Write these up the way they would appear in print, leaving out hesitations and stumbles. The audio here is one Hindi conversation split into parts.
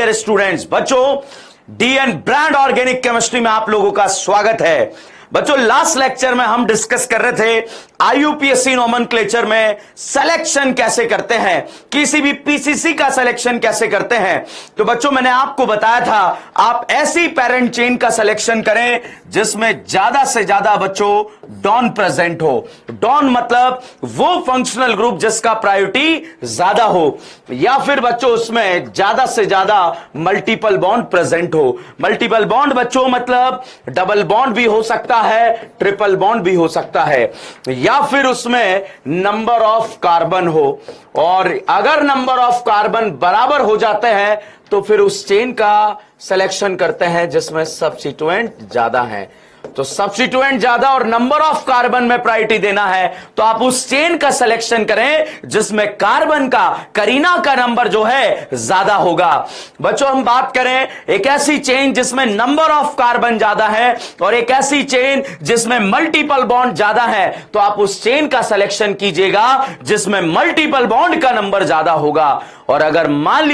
डियर स्टूडेंट्स, बच्चों डीएन ब्रांड ऑर्गेनिक केमिस्ट्री में आप लोगों का स्वागत है। बच्चों लास्ट लेक्चर में हम डिस्कस कर रहे थे आईयूपीएससी नोमेनक्लेचर में सिलेक्शन कैसे करते हैं, किसी भी पीसीसी का सिलेक्शन कैसे करते हैं। तो बच्चों मैंने आपको बताया था आप ऐसी पेरेंट चेन का सिलेक्शन करें जिसमें ज्यादा से ज्यादा बच्चों डॉन प्रेजेंट हो। डॉन मतलब वो फंक्शनल ग्रुप जिसका प्रायोरिटी ज्यादा हो, या फिर बच्चों उसमें ज्यादा से ज्यादा मल्टीपल बॉन्ड प्रेजेंट हो। मल्टीपल बॉन्ड बच्चों मतलब डबल बॉन्ड भी हो सकता है, ट्रिपल बॉन्ड भी हो सकता है, या फिर उसमें नंबर ऑफ कार्बन हो। और अगर नंबर ऑफ कार्बन बराबर हो जाते हैं तो फिर उस चेन का सिलेक्शन करते हैं जिसमें सब्स्टिट्यूएंट ज्यादा है। तो सब्स्टिट्यूएंट ज्यादा और नंबर ऑफ कार्बन में प्रायोरिटी देना है तो आप उस चेन का सिलेक्शन करें जिसमें कार्बन का करीना का नंबर जो है ज्यादा होगा। बच्चों हम बात करें एक ऐसी चेन जिसमें नंबर ऑफ कार्बन ज्यादा है और एक ऐसी चेन जिसमें मल्टीपल बॉन्ड ज्यादा है, तो आप उस चेन का सिलेक्शन कीजिएगा जिसमें मल्टीपल बॉन्ड का नंबर ज्यादा होगा। और अगर मान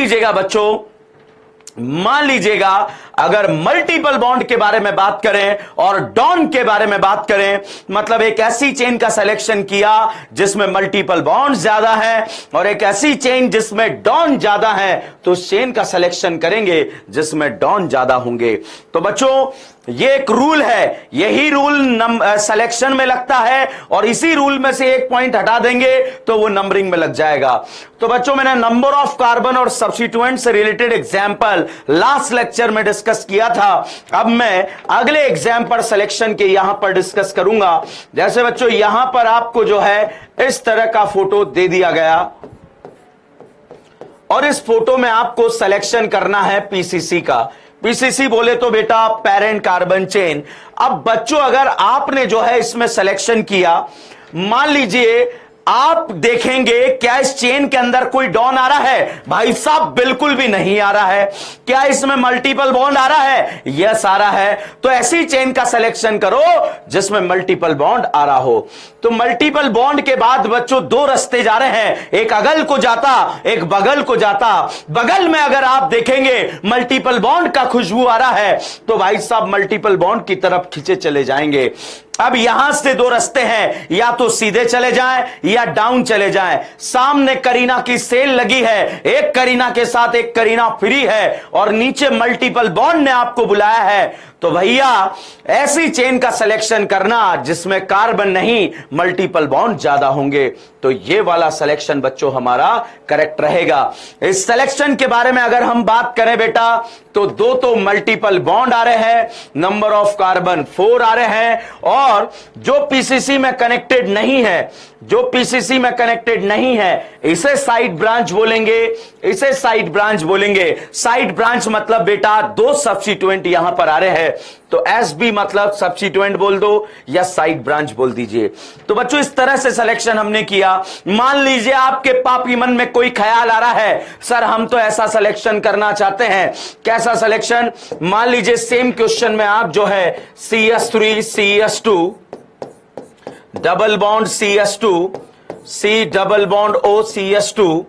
लीजिएगा अगर मल्टीपल बॉन्ड के बारे में बात करें और डॉन के बारे में बात करें, मतलब एक ऐसी चेन का सिलेक्शन किया जिसमें मल्टीपल बॉन्ड ज्यादा है और एक ऐसी चेन जिसमें डॉन ज्यादा है, तो उस चेन का सिलेक्शन करेंगे जिसमें डॉन ज्यादा होंगे। तो बच्चों ये एक रूल है, यही रूल सिलेक्शन में लगता है और इसी रूल में से एक पॉइंट हटा देंगे तो वो नंबरिंग में लग जाएगा। तो बच्चों मैंने नंबर ऑफ कार्बन और सब्स्टिट्यूएंट से रिलेटेड एग्जांपल लास्ट लेक्चर में डिस्कस किया था। अब मैं अगले एग्जांपल सिलेक्शन के यहां पर डिस्कस करूंगा। जैसे बच्चों यहां पर आपको जो है इस तरह का फोटो दे दिया गया और इस फोटो में आपको सिलेक्शन करना है पीसीसी का। पीसीसी बोले तो बेटा पेरेंट कार्बन चेन। अब बच्चों अगर आपने जो है इसमें सिलेक्शन किया, मान लीजिए आप देखेंगे क्या इस चेन के अंदर कोई डॉन आ रहा है? भाई साहब बिल्कुल भी नहीं आ रहा है। क्या इसमें मल्टीपल बॉन्ड आ रहा है? यस आ रहा है। तो ऐसी चेन का सिलेक्शन करो जिसमें मल्टीपल बॉन्ड आ रहा हो। तो मल्टीपल बॉन्ड के बाद बच्चों दो रास्ते जा रहे हैं, एक अगल को जाता एक बगल को जाता। बगल में अगर आप देखेंगे मल्टीपल बॉन्ड का खुशबू आ रहा है तो भाई साहब मल्टीपल बॉन्ड की तरफ खींचे चले जाएंगे। अब यहां से दो रास्ते हैं, या तो सीधे चले जाएं या डाउन चले जाएं। सामने करीना की सेल लगी है, एक करीना के साथ एक करीना फ्री है और नीचे मल्टीपल बॉन्ड ने आपको बुलाया है, तो भैया ऐसी चेन का सिलेक्शन करना जिसमें कार्बन नहीं मल्टीपल बॉन्ड ज्यादा होंगे। तो ये वाला सिलेक्शन बच्चों हमारा करेक्ट रहेगा। इस सिलेक्शन के बारे में अगर हम बात करें बेटा तो दो तो मल्टीपल बॉन्ड आ रहे हैं, नंबर ऑफ कार्बन 4 आ रहे हैं, और जो पीसीसी में कनेक्टेड नहीं है, जो पीसीसी में कनेक्टेड नहीं है इसे साइड ब्रांच बोलेंगे, इसे साइड ब्रांच बोलेंगे। साइड ब्रांच मतलब बेटा दो सब्स्टिट्यूएंट यहां पर आ रहे हैं, तो एसबी मतलब सब्स्टिट्यूएंट बोल दो या साइड ब्रांच बोल दीजिए। तो बच्चों इस तरह से सिलेक्शन हमने किया। मान लीजिए आपके पापी मन में कोई ख्याल आ रहा है, सर हम तो ऐसा सिलेक्शन करना चाहते हैं। कैसा सिलेक्शन? मान लीजिए सेम क्वेश्चन में आप जो है CH3 CH2 double bond CH2 C double bond O CH2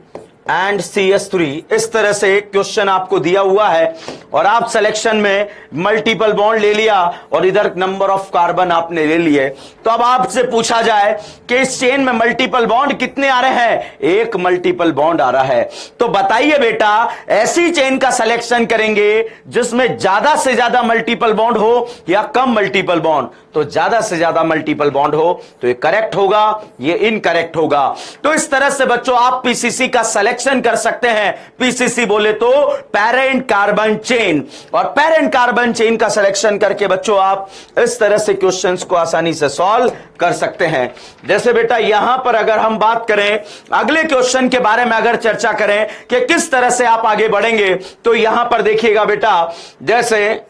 and CH3 इस तरह से क्वेश्चन आपको दिया हुआ है और आप सिलेक्शन में मल्टीपल बॉन्ड ले लिया और इधर नंबर ऑफ कार्बन आपने ले लिए। तो अब आपसे पूछा जाए कि इस चेन में मल्टीपल बॉन्ड कितने आ रहे हैं? एक मल्टीपल बॉन्ड आ रहा है। तो बताइए बेटा ऐसी चेन का सिलेक्शन करेंगे जिसमें ज्यादा से ज्यादा मल्टीपल बॉन्ड हो या कम मल्टीपल बॉन्ड? तो ज्यादा से ज्यादा मल्टीपल बॉन्ड हो, तो ये करेक्ट होगा, ये इनकरेक्ट होगा। तो इस तरह से बच्चों आप पीसीसी का सिलेक्शन कर सकते हैं। पीसीसी बोले तो पेरेंट कार्बन चेन, और पेरेंट कार्बन चेन का सिलेक्शन करके बच्चों आप इस तरह से क्वेश्चंस को आसानी से सॉल्व कर सकते हैं। जैसे बेटा यहां पर अगर हम बात करें अगले क्वेश्चन के बारे में अगर चर्चा करें कि किस तरह से आप आगे बढ़ेंगे, तो यहां पर देखिएगा बेटा जैसे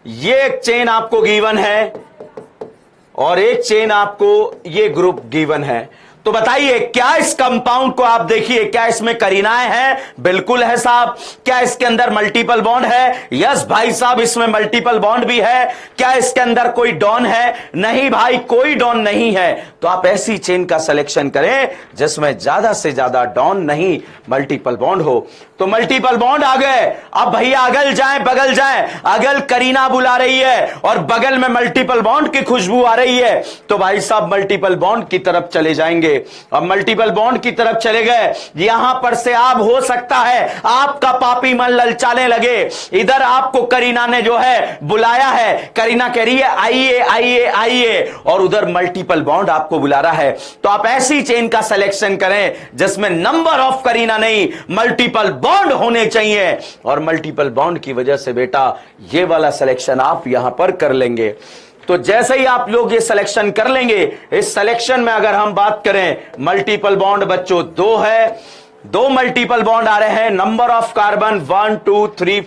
ये एक चेन आपको गिवन है और एक चेन आपको ये ग्रुप गिवन है। तो बताइए क्या इस कंपाउंड को आप देखिए, क्या इसमें करीनाएं हैं? बिल्कुल है साहब। क्या इसके अंदर मल्टीपल बॉन्ड है? यस भाई साहब, इसमें मल्टीपल बॉन्ड भी है। क्या इसके अंदर कोई डॉन है? नहीं भाई, कोई डॉन नहीं है। तो आप ऐसी चेन का सिलेक्शन करें जिसमें ज्यादा से ज्यादा डॉन नहीं, मल्टीपल बॉन्ड हो। तो मल्टीपल बॉन्ड आ गए। अब भैया अगल जाएं बगल जाएं, अगल करीना बुला रही है और बगल में मल्टीपल बॉन्ड की खुशबू आ रही है, तो भाई साहब मल्टीपल बॉन्ड की तरफ चले जाएंगे। अब मल्टीपल बॉन्ड की तरफ चले गए, यहां पर से आप हो सकता है आपका पापी मन ललचाने लगे। इधर आपको करीना ने जो है बुलाया है, करीना कह रही है आइए आइए आइए, और उधर मल्टीपल बॉन्ड आपको बुला रहा है। तो आप ऐसी चेन का सिलेक्शन करें जिसमें नंबर ऑफ करीना नहीं, मल्टीपल बॉन्ड होने चाहिए। और मल्टीपल बॉन्ड की वजह से बेटा ये वाला सिलेक्शन आप यहां पर कर लेंगे। तो जैसे ही आप लोग ये सिलेक्शन कर लेंगे, इस सिलेक्शन में अगर हम बात करें, मल्टीपल बॉन्ड बच्चों दो है, दो मल्टीपल बॉन्ड आ रहे हैं। नंबर ऑफ कार्बन 1 2 3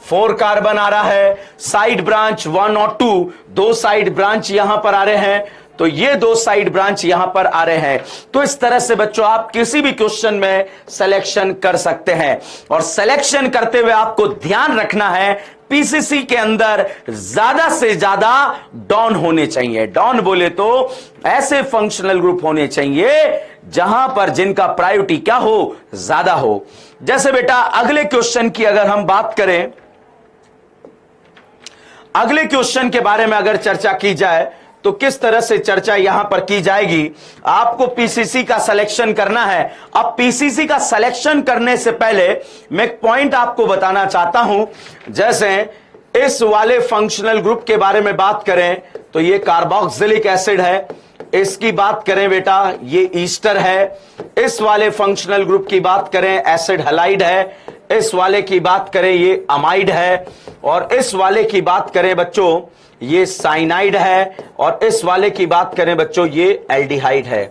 4 कार्बन आ रहा है। साइड ब्रांच 1 और 2, दो साइड ब्रांच यहां पर आ रहे हैं। तो ये दो साइड ब्रांच यहां पर आ रहे हैं। तो इस तरह से बच्चों आप किसी भी क्वेश्चन में सिलेक्शन कर सकते हैं। और सिलेक्शन करते हुए आपको ध्यान रखना है पीसीसी के अंदर ज्यादा से ज्यादा डॉन होने चाहिए। डॉन बोले तो ऐसे फंक्शनल ग्रुप होने चाहिए जहां पर जिनका प्रायोरिटी क्या हो, ज्यादा हो। जैसे बेटा अगले क्वेश्चन की अगर हम बात करें, अगले क्वेश्चन के बारे में अगर चर्चा की जाए तो किस तरह से चर्चा यहां पर की जाएगी। आपको पीसीसी का सिलेक्शन करना है। अब पीसीसी का सिलेक्शन करने से पहले मैं एक पॉइंट आपको बताना चाहता हूं। जैसे इस वाले फंक्शनल ग्रुप के बारे में बात करें तो ये कार्बोक्सिलिक एसिड है। इसकी बात करें बेटा ये ईस्टर है। इस वाले फंक्शनल ग्रुप की बात करें एसिड हैलाइड है। इस वाले की बात करें ये अमाइड है। और इस वाले की बात करें बच्चों ये साइनाइड है। और इस वाले की बात करें बच्चों ये एल्डिहाइड है।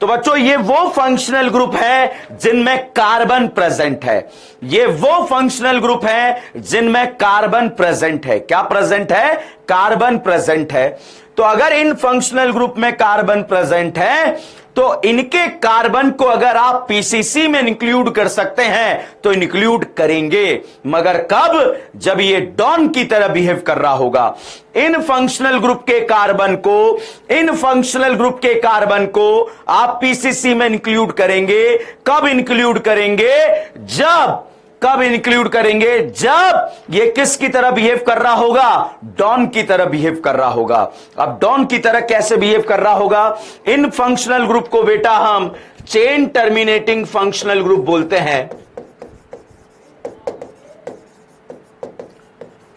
तो बच्चों ये वो फंक्शनल ग्रुप है जिनमें कार्बन प्रेजेंट है। ये वो फंक्शनल ग्रुप है जिनमें कार्बन प्रेजेंट है। क्या प्रेजेंट है? कार्बन प्रेजेंट है। तो अगर इन फंक्शनल ग्रुप में कार्बन प्रेजेंट है तो इनके कार्बन को अगर आप पीसीसी में इंक्लूड कर सकते हैं तो इंक्लूड करेंगे, मगर कब? जब ये डॉन की तरह बिहेव कर रहा होगा। इन फंक्शनल ग्रुप के कार्बन को, इन फंक्शनल ग्रुप के कार्बन को आप पीसीसी में इंक्लूड करेंगे। कब इंक्लूड करेंगे? जब, कब इंक्लूड करेंगे? जब ये किसकी तरह बिहेव कर रहा होगा? डॉन की तरह बिहेव कर रहा होगा। अब डॉन की तरह कैसे बिहेव कर रहा होगा? इन फंक्शनल ग्रुप को बेटा हम चेन टर्मिनेटिंग फंक्शनल ग्रुप बोलते हैं।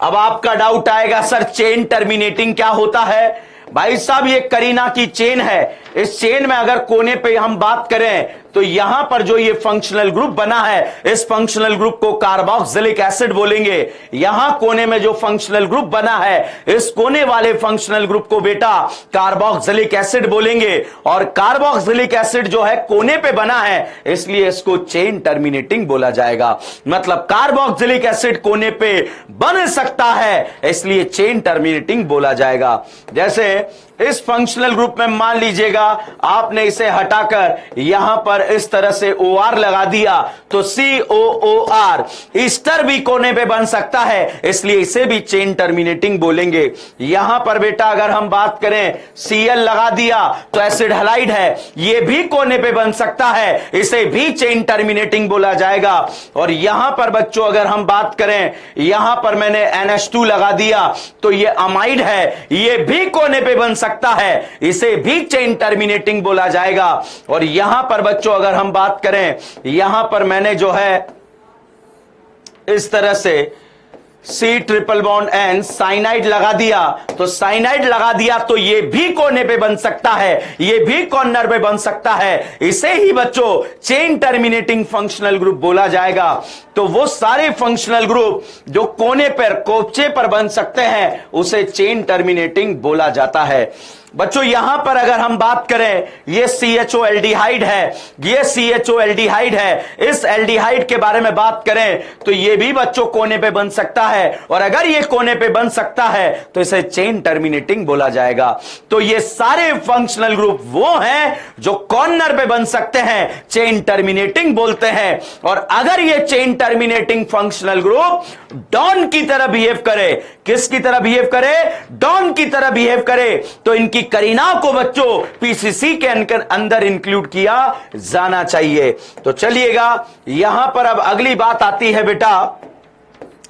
अब आपका डाउट आएगा सर चेन टर्मिनेटिंग क्या होता है? भाई साहब ये करीना की चेन है। इस चेन में अगर कोने पे हम बात करें तो यहां पर जो ये फंक्शनल ग्रुप बना है, इस फंक्शनल ग्रुप को कार्बोक्सिलिक एसिड बोलेंगे। यहां कोने में जो फंक्शनल ग्रुप बना है, इस कोने वाले फंक्शनल ग्रुप को बेटा कार्बोक्सिलिक एसिड बोलेंगे। और कार्बोक्सिलिक एसिड जो है कोने पे बना है, इसलिए इसको चेन टर्मिनेटिंग बोला जाएगा। मतलब कार्बोक्सिलिक एसिड कोने पे बन सकता है, इसलिए चेन टर्मिनेटिंग बोला जाएगा। जैसे इस फंक्शनल ग्रुप में मान लीजिएगा आपने इसे हटाकर यहां पर इस तरह से OR लगा दिया तो COOR, ईस्टर भी कोने पे बन सकता है, इसलिए इसे भी चेन टर्मिनेटिंग बोलेंगे। यहां पर बेटा अगर हम बात करें Cl लगा दिया तो एसिड हैलाइड है, यह भी कोने पे बन सकता है, इसे भी चेन टर्मिनेटिंग बोला जाएगा। और यहां पर बच्चों अगर हम बात करें, यहां पर मैंने NH2 लगा दिया तो यह अमाइड है, यह भी कोने पे बन सकता है, इसे भी चेन टर्मिनेटिंग बोला जाएगा। और यहां पर बच्चों अगर हम बात करें, यहां पर मैंने जो है इस तरह से C≡N साइनाइड लगा दिया, तो साइनाइड लगा दिया तो ये भी कोने पे बन सकता है, ये भी कॉर्नर पे बन सकता है, इसे ही बच्चों चेन टर्मिनेटिंग फंक्शनल ग्रुप बोला जाएगा। तो वो सारे फंक्शनल ग्रुप जो कोने पर, कोपचे पर बन सकते हैं, उसे चेन टर्मिनेटिंग बोला जाता है। बच्चों यहां पर अगर हम बात करें, ये CHO एल्डिहाइड है, ये CHO एल्डिहाइड है, इस एल्डिहाइड के बारे में बात करें तो ये भी बच्चों कोने पे बन सकता है, और अगर ये कोने पे बन सकता है तो इसे चेन टर्मिनेटिंग बोला जाएगा। तो ये सारे फंक्शनल ग्रुप वो हैं जो कॉर्नर पे बन सकते हैं, चेन टर्मिनेटिंग बोलते हैं। और अगर ये चेन टर्मिनेटिंग फंक्शनल ग्रुप डॉन की तरह बिहेव करे, किसकी तरह बिहेव करे? डॉन की तरह बिहेव करे, तो इनकी करीना को बच्चों पीसीसी के अंदर इंक्लूड किया जाना चाहिए। तो चलिएगा यहां पर अब अगली बात आती है बेटा,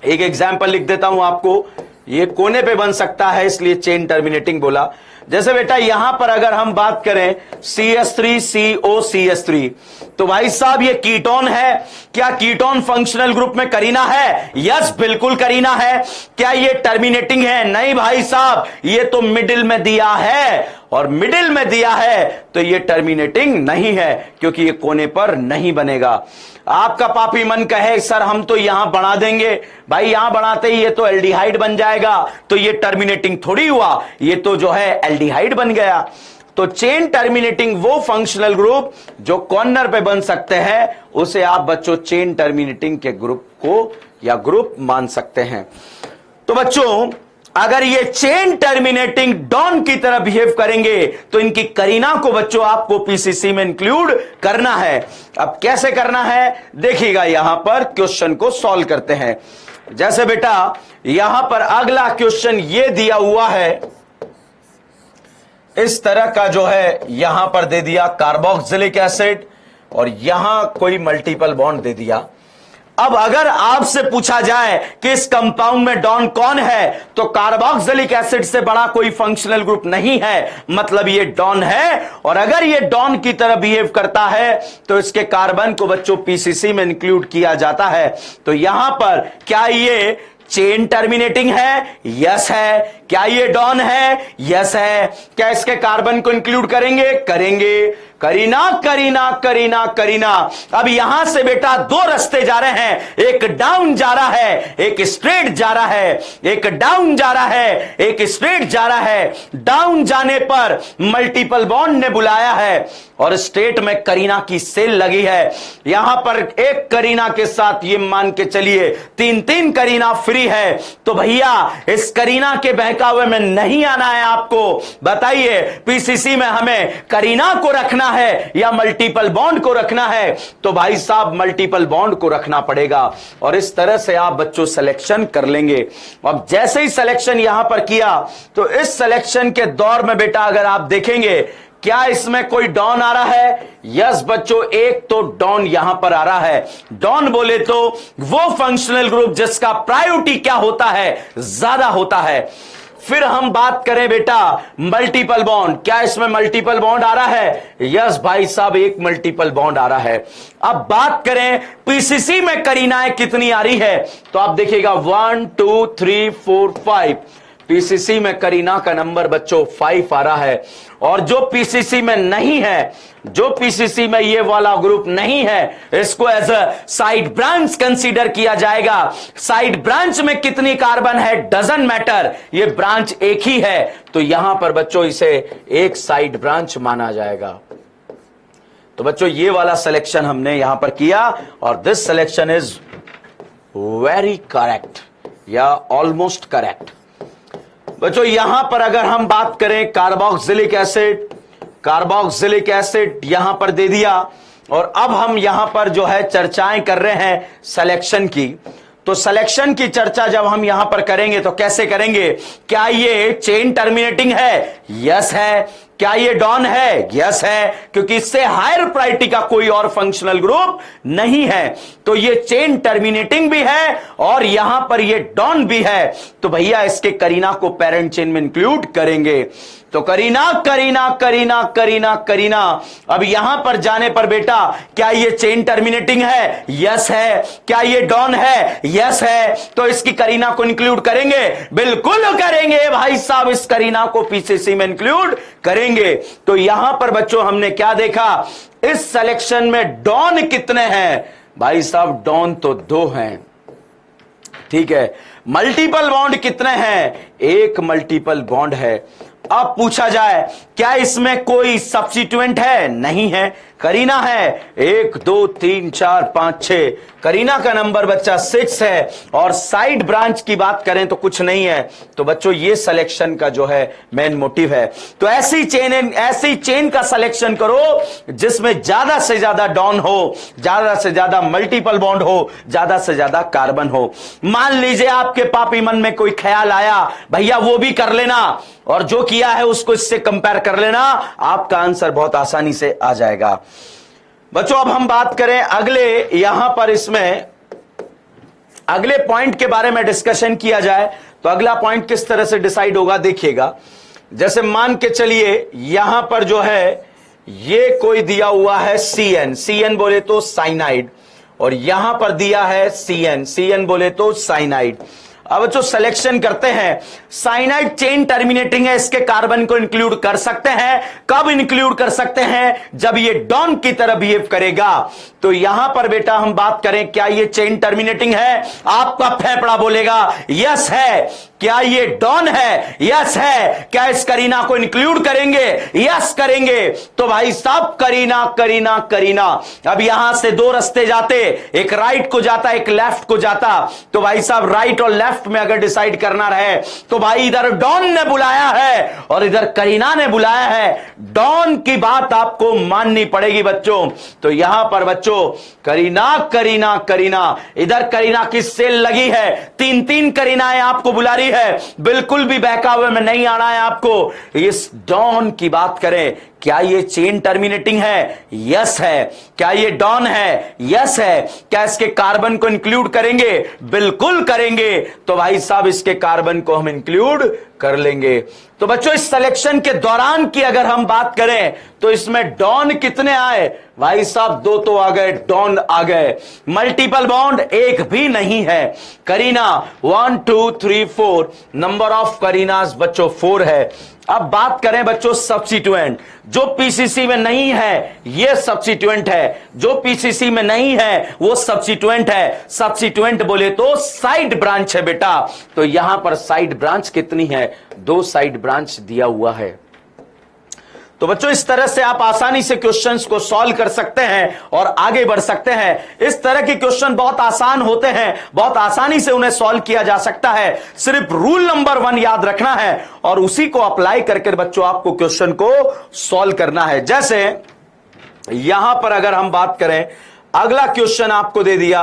एक एग्जाम्पल लिख देता हूं आपको। ये कोने पे बन सकता है इसलिए चेन टर्मिनेटिंग बोला। जैसे बेटा यहां पर अगर हम बात करें CH3COCH3, तो भाई साहब ये कीटोन है। क्या कीटोन फंक्शनल ग्रुप में करीना है? यस, बिल्कुल करीना है। क्या ये टर्मिनेटिंग है? नहीं भाई साहब, ये तो मिडिल में दिया है, और मिडिल में दिया है तो ये टर्मिनेटिंग नहीं है, क्योंकि ये कोने पर नहीं बनेगा। आपका पापी मन कहे सर हम तो यहां बढ़ा देंगे, भाई यहां बढ़ाते ही ये तो एल्डिहाइड बन जाएगा, तो ये टर्मिनेटिंग थोड़ी हुआ, ये तो जो है एल्डिहाइड बन गया। तो चेन टर्मिनेटिंग वो फंक्शनल ग्रुप जो कॉर्नर पे बन सकते हैं, उसे आप बच्चों चेन टर्मिनेटिंग के ग्रुप को या ग्रुप मान सकते हैं। तो बच्चों अगर ये चेन टर्मिनेटिंग डॉन की तरह बिहेव करेंगे तो इनकी करीना को बच्चों आपको पीसीसी में इंक्लूड करना है। अब कैसे करना है देखिएगा, यहां पर क्वेश्चन को सॉल्व करते हैं। जैसे बेटा यहां पर अगला क्वेश्चन ये दिया हुआ है, इस तरह का जो है यहां पर दे दिया कार्बोक्सिलिक एसिड, और यहां कोई मल्टीपल बॉन्ड दे दिया। अब अगर आपसे पूछा जाए कि इस कंपाउंड में डॉन कौन है, तो कार्बोक्सिलिक एसिड से बड़ा कोई फंक्शनल ग्रुप नहीं है, मतलब ये डॉन है। और अगर ये डॉन की तरह बिहेव करता है तो इसके कार्बन को बच्चों पीसीसी में इंक्लूड किया जाता है। तो यहां पर क्या ये चेन टर्मिनेटिंग है? यस है। क्या ये डॉन है? यस है। क्या इसके कार्बन को इंक्लूड करेंगे? करेंगे। करीना करीना करीना करीना। अब यहां से बेटा दो रास्ते जा रहे हैं, एक डाउन जा रहा है, एक स्ट्रेट जा रहा है। एक डाउन जा रहा है, एक स्ट्रेट जा रहा है। डाउन जाने पर मल्टीपल बॉन्ड ने बुलाया है, और स्ट्रेट में करीना की सेल लगी है। यहां पर एक करीना के साथ ये मान के चलिए तीन तीन करीना फ्री है। तो भैया इस करीना के बहकावे में नहीं आना है आपको। बताइए पीसीसी में हमें करीना को रखना है या मल्टीपल बॉन्ड को रखना है? तो भाई साहब मल्टीपल बॉन्ड को रखना पड़ेगा, और इस तरह से आप बच्चों सिलेक्शन कर लेंगे। अब जैसे ही सिलेक्शन यहां पर किया, तो इस सिलेक्शन के दौर में बेटा अगर आप देखेंगे क्या इसमें कोई डॉन आ रहा है? यस बच्चों, एक तो डॉन यहां पर आ रहा है। डॉन बोले तो वो फंक्शनल ग्रुप जिसका प्रायोरिटी क्या होता है? ज्यादा होता है। फिर हम बात करें बेटा मल्टीपल बॉन्ड, क्या इसमें मल्टीपल बॉन्ड आ रहा है? यस भाई साहब, एक मल्टीपल बॉन्ड आ रहा है। अब बात करें पीसीसी में करीनाएं कितनी आ रही है, तो आप देखिएगा 1 2 3 4 5। पीसीसी में करीना का नंबर बच्चों 5 आ रहा है। और जो पीसीसी में नहीं है, जो पीसीसी में ये वाला ग्रुप नहीं है, इसको as a side branch consider किया जाएगा। साइड ब्रांच में कितनी कार्बन है डजंट मैटर, ये ब्रांच एक ही है, तो यहां पर बच्चों इसे एक साइड ब्रांच माना जाएगा। तो बच्चों ये वाला सिलेक्शन हमने यहां पर किया, और this selection is very correct या ऑलमोस्ट करेक्ट। बच्चों यहां पर अगर हम बात करें कार्बोक्सिलिक एसिड, कार्बोक्सिलिक एसिड यहां पर दे दिया, और अब हम यहां पर जो है चर्चाएं कर रहे हैं सिलेक्शन की। तो सिलेक्शन की चर्चा जब हम यहां पर करेंगे तो कैसे करेंगे? क्या ये चेन टर्मिनेटिंग है? यस है। क्या ये डॉन है? यस है, क्योंकि इससे हायर प्रायोरिटी का कोई और फंक्शनल ग्रुप नहीं है। तो ये चेन टर्मिनेटिंग भी है और यहां पर ये डॉन भी है, तो भैया इसके करीना को पेरेंट चेन में इंक्लूड करेंगे। तो करीना करीना करीना करीना करीना। अब यहां पर जाने पर बेटा क्या ये चेन टर्मिनेटिंग है? यस है। क्या ये डॉन है? यस है। तो इसकी करीना को इंक्लूड करेंगे? बिल्कुल करेंगे भाई साहब, इस करीना को पीसीसी में इंक्लूड करेंगे। तो यहां पर बच्चों हमने क्या देखा, इस सिलेक्शन में डॉन कितने हैं? भाई साहब डॉन तो 2 हैं, ठीक है। मल्टीपल बॉन्ड कितने हैं? एक मल्टीपल बॉन्ड है। अब पूछा जाए क्या इसमें कोई सब्स्टिट्यूएंट है? नहीं है, करीना है। 1 2 3 4 5 6, करीना का नंबर बच्चा 6 है। और साइड ब्रांच की बात करें तो कुछ नहीं है। तो बच्चों ये सिलेक्शन का जो है मेन मोटिव है। तो ऐसी चेन का सिलेक्शन करो जिसमें ज्यादा से ज्यादा डॉन हो, ज्यादा से ज्यादा मल्टीपल बॉन्ड हो, ज्यादा से ज्यादा कार्बन हो। मान लीजिए आपके पापी मन में कोई ख्याल आया, भैया वो भी कर लेना और जो किया है उसको इससे कंपेयर कर लेना, आपका आंसर बहुत आसानी से आ जाएगा। बच्चों अब हम बात करें अगले, यहां पर इसमें अगले पॉइंट के बारे में डिस्कशन किया जाए तो अगला पॉइंट किस तरह से डिसाइड होगा देखिएगा। जैसे मान के चलिए यहां पर जो है ये कोई दिया हुआ है CN बोले तो साइनाइड, और यहां पर दिया है CN बोले तो साइनाइड। अब जो सिलेक्शन करते हैं, साइनाइड चेन टर्मिनेटिंग है, इसके कार्बन को इंक्लूड कर सकते हैं। कब इंक्लूड कर सकते हैं? जब ये डॉन की तरह बिहेव करेगा। तो यहां पर बेटा हम बात करें क्या ये चेन टर्मिनेटिंग है? आपका फेफड़ा बोलेगा यस है। क्या ये डॉन है? यस है। क्या इस करीना को इंक्लूड करेंगे? यस करेंगे। तो भाई साहब करीना करीना करीना। अब यहां से दो रास्ते जाते, एक राइट को जाता एक लेफ्ट को जाता। तो भाई साहब राइट और लेफ्ट में अगर डिसाइड करना रहे तो भाई इधर डॉन ने बुलाया है और इधर करीना ने बुलाया है। डॉन की बात आपको माननी पड़ेगी बच्चों। तो यहां पर बच्चों करीना करीना करीना, इधर करीना की सेल लगी है, 3 करीनाएं आपको बुला रही है। बिल्कुल भी बहकावे में नहीं आना है आपको। इस डॉन की बात करें, क्या ये चेन टर्मिनेटिंग है? यस है। क्या ये डॉन है? यस है। क्या इसके कार्बन को इंक्लूड करेंगे? बिल्कुल करेंगे। तो भाई साहब इसके कार्बन को हम इंक्लूड कर लेंगे। तो बच्चों इस सिलेक्शन के दौरान की अगर हम बात करें तो इसमें डॉन कितने आए? भाई साहब 2 तो आ गए, डॉन आ गए। मल्टीपल बॉन्ड एक भी नहीं है। करीना 1 2 3 4, नंबर ऑफ करीनास बच्चों 4 है। अब बात करें बच्चों सब्स्टिट्यूएंट, जो पीसीसी में नहीं है ये सब्स्टिट्यूएंट है, जो पीसीसी में नहीं है वो सब्स्टिट्यूएंट है। सब्स्टिट्यूएंट बोले तो साइड ब्रांच है बेटा। तो यहां पर साइड ब्रांच कितनी है? 2 साइड ब्रांच दिया हुआ है। तो बच्चों इस तरह से आप आसानी से क्वेश्चंस को सॉल्व कर सकते हैं और आगे बढ़ सकते हैं। इस तरह के क्वेश्चन बहुत आसान होते हैं, बहुत आसानी से उन्हें सॉल्व किया जा सकता है। सिर्फ रूल नंबर 1 याद रखना है और उसी को अप्लाई करके बच्चों आपको क्वेश्चन को सॉल्व करना है। जैसे यहां पर अगर हम बात करें, अगला क्वेश्चन आपको दे दिया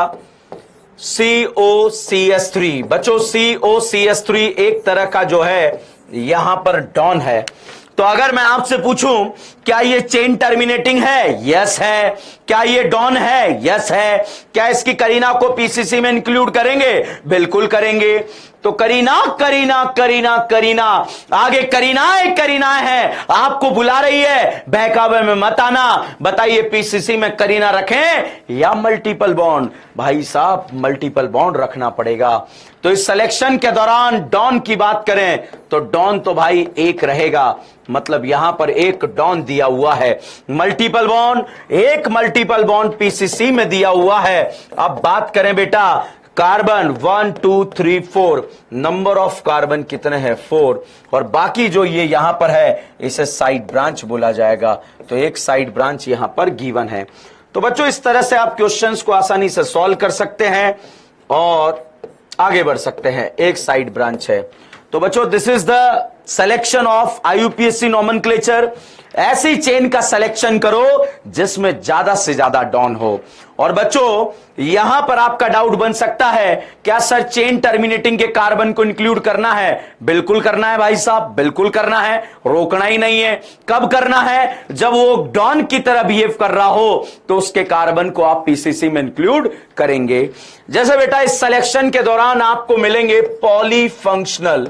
COCS3। बच्चों COCS3 एक तरह का जो है यहां पर डॉन है। तो अगर मैं आपसे पूछूं क्या ये चेन टर्मिनेटिंग है? यस है। क्या ये डॉन है? यस है। क्या इसकी करीना को पीसीसी में इंक्लूड करेंगे? बिल्कुल करेंगे। तो करीना करीना करीना करीना, आगे करीना है, आपको बुला रही है, बहकावे में मत आना। बताइए पीसीसी में करीना रखें या मल्टीपल बॉन्ड? भाई साहब मल्टीपल बॉन्ड रखना पड़ेगा। तो इस सिलेक्शन के दौरान डॉन की बात करें तो डॉन तो भाई एक रहेगा, मतलब यहां पर एक डॉन दिया हुआ है। मल्टीपल बॉन्ड, एक मल्टीपल बॉन्ड पीसीसी में दिया हुआ है। अब बात करें बेटा कार्बन 1 2 3 4, नंबर ऑफ कार्बन कितने हैं? 4। और बाकी जो ये यहां पर है इसे साइड ब्रांच बोला जाएगा। तो एक साइड ब्रांच यहां पर गिवन है। तो बच्चों इस तरह से आप क्वेश्चंस को आसानी से सॉल्व कर सकते हैं और आगे बढ़ सकते हैं। एक साइड ब्रांच है। तो बच्चों this is the selection of IUPAC nomenclature. ऐसी चेन का सिलेक्शन करो जिसमें ज्यादा से ज्यादा डॉन हो। और बच्चों यहां पर आपका डाउट बन सकता है क्या सर चेन टर्मिनेटिंग के कार्बन को इंक्लूड करना है? बिल्कुल करना है भाई साहब, बिल्कुल करना है, रोकना ही नहीं है। कब करना है? जब वो डॉन की तरह बिहेव कर रहा हो तो उसके कार्बन को आप पीसीसी में इंक्लूड करेंगे। जैसे बेटा इस सिलेक्शन के दौरान आपको मिलेंगे पॉलीफंक्शनल।